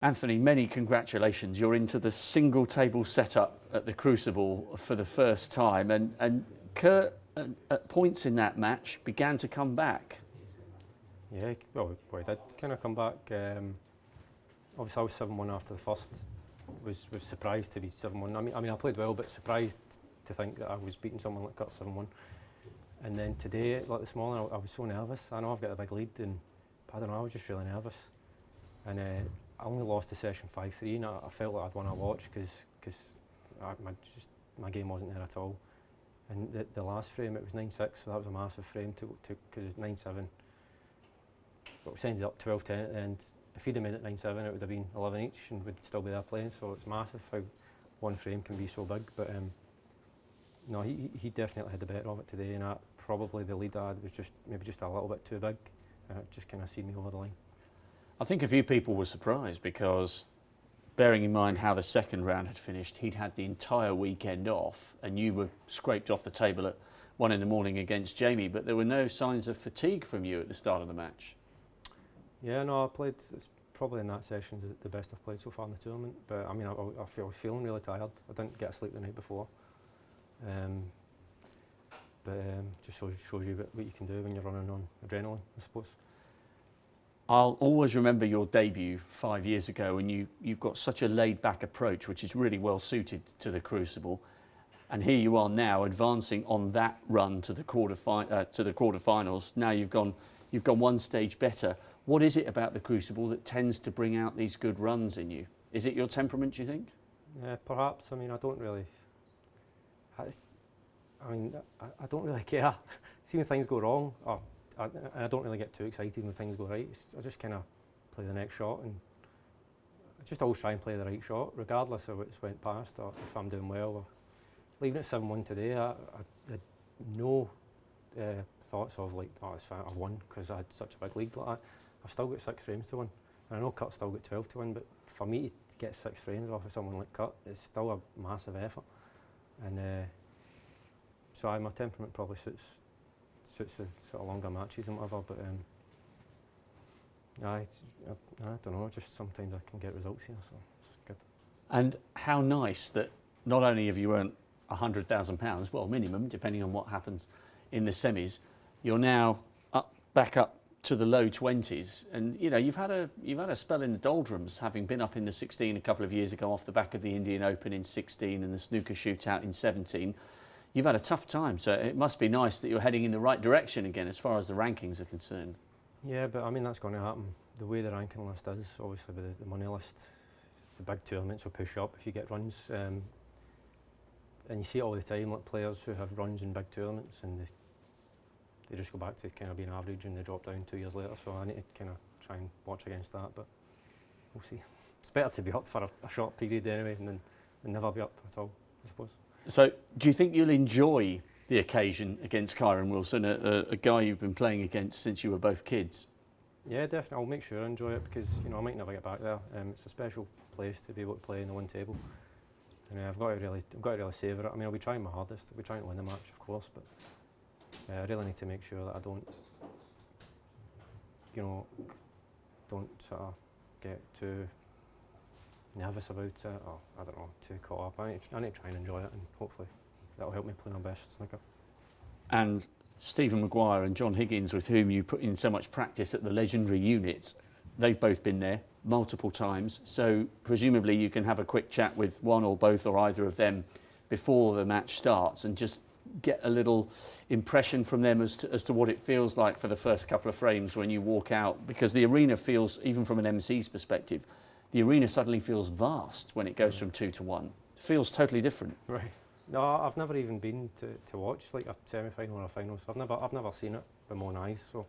Anthony, many congratulations. You're into the single table setup at the Crucible for the first time, and Kurt, at points in that match, began to come back. Yeah, well, I did kind of come back. Obviously, I was 7-1 after the first. Was surprised to be 7-1. I mean, I played well, but surprised to think that I was beating someone like Kurt 7-1. And then today, like this morning, I was so nervous. I know I've got a big lead, and I don't know, I was just really nervous. And I only lost the session 5-3, and I felt like I'd won a watch because my game wasn't there at all. And the last frame, it was 9-6, so that was a massive frame because it's 9-7. But we ended up 12-10 at the end. If he'd have made it 9-7, it would have been 11 each, and we'd still be there playing. So it's massive how one frame can be so big. But no, he definitely had the better of it today, and probably the lead I had was maybe just a little bit too big, and it just kind of seen me over the line. I think a few people were surprised because, bearing in mind how the second round had finished, he'd had the entire weekend off, and you were scraped off the table at 1 in the morning against Jamie, but there were no signs of fatigue from you at the start of the match. Yeah, no, I played. It's probably in that session the best I've played so far in the tournament. But I mean, I was feeling really tired. I didn't get sleep the night before. Just shows you what you can do when you're running on adrenaline, I suppose. I'll always remember your debut 5 years ago, and you've got such a laid-back approach, which is really well suited to the Crucible. And here you are now, advancing on that run to the quarterfinals. Now you've gone one stage better. What is it about the Crucible that tends to bring out these good runs in you? Is it your temperament, do you think? Yeah, perhaps. I mean, I don't really care. See, when things go wrong, I don't really get too excited when things go right. I just kind of play the next shot, and I just always try and play the right shot, regardless of what's went past or if I'm doing well. Or leaving it 7-1 today, I had no thoughts of like, oh, it's fine, I've won because I had such a big lead like that. I've still got 6 frames to win, and I know Kurt's still got 12 to win, but for me to get 6 frames off of someone like Kurt, it's still a massive effort. And so my temperament probably suits the sort of longer matches and whatever, but I don't know, just sometimes I can get results here, so it's good. And how nice that not only have you earned £100,000, well, minimum, depending on what happens in the semis, you're now back up to the low 20s, and you know you've had a spell in the doldrums, having been up in the 16 a couple of years ago off the back of the Indian Open in 16 and the snooker shootout in 17. You've had a tough time, so it must be nice that you're heading in the right direction again as far as the rankings are concerned. Yeah, but I mean that's going to happen. The way the ranking list is, obviously with the money list, the big tournaments will push up if you get runs, and you see it all the time, like players who have runs in big tournaments and they just go back to kind of being average and they drop down 2 years later, so I need to kind of try and watch against that, but we'll see. It's better to be up for a short period anyway than never be up at all, I suppose. So do you think you'll enjoy the occasion against Kyron Wilson, a guy you've been playing against since you were both kids? Yeah, definitely. I'll make sure I enjoy it because I might never get back there. It's a special place to be able to play in the one table, and I've got to really savour it. I mean, I'll be trying my hardest. I'll be trying to win the match, of course, but I really need to make sure that I don't sort of get too nervous about it, or I don't know, too caught up. I need to try and enjoy it, and hopefully that'll help me play my best snooker. And Stephen Maguire and John Higgins, with whom you put in so much practice at the legendary units, they've both been there multiple times, so presumably you can have a quick chat with one or both or either of them before the match starts and just get a little impression from them as to what it feels like for the first couple of frames when you walk out, because the arena feels, even from an MC's perspective, the arena suddenly feels vast when it goes from 2 to 1. It feels totally different. Right. No, I've never even been to watch like a semi-final or a final, so I've never seen it with my own eyes. So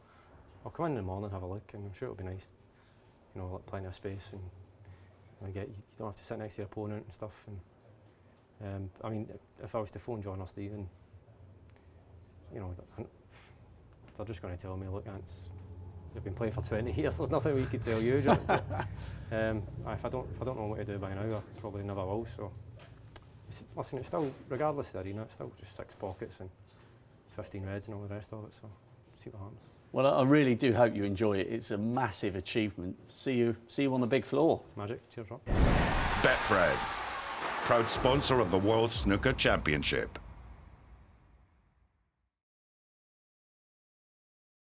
I'll come in the morning and have a look, and I'm sure it'll be nice. You know, like plenty of space, and you don't have to sit next to your opponent and stuff. And I mean, if I was to phone John or Stephen, you know, they're just going to tell me, look, Ants, you've been playing for 20 years. There's nothing we could tell you, John. But, if I don't know what to do by now, I probably never will. So, listen, it's still, regardless of the arena, it's still just 6 pockets and 15 reds and all the rest of it. So, see what happens. Well, I really do hope you enjoy it. It's a massive achievement. See you on the big floor. Magic. Cheers, Rob. Betfred, proud sponsor of the World Snooker Championship.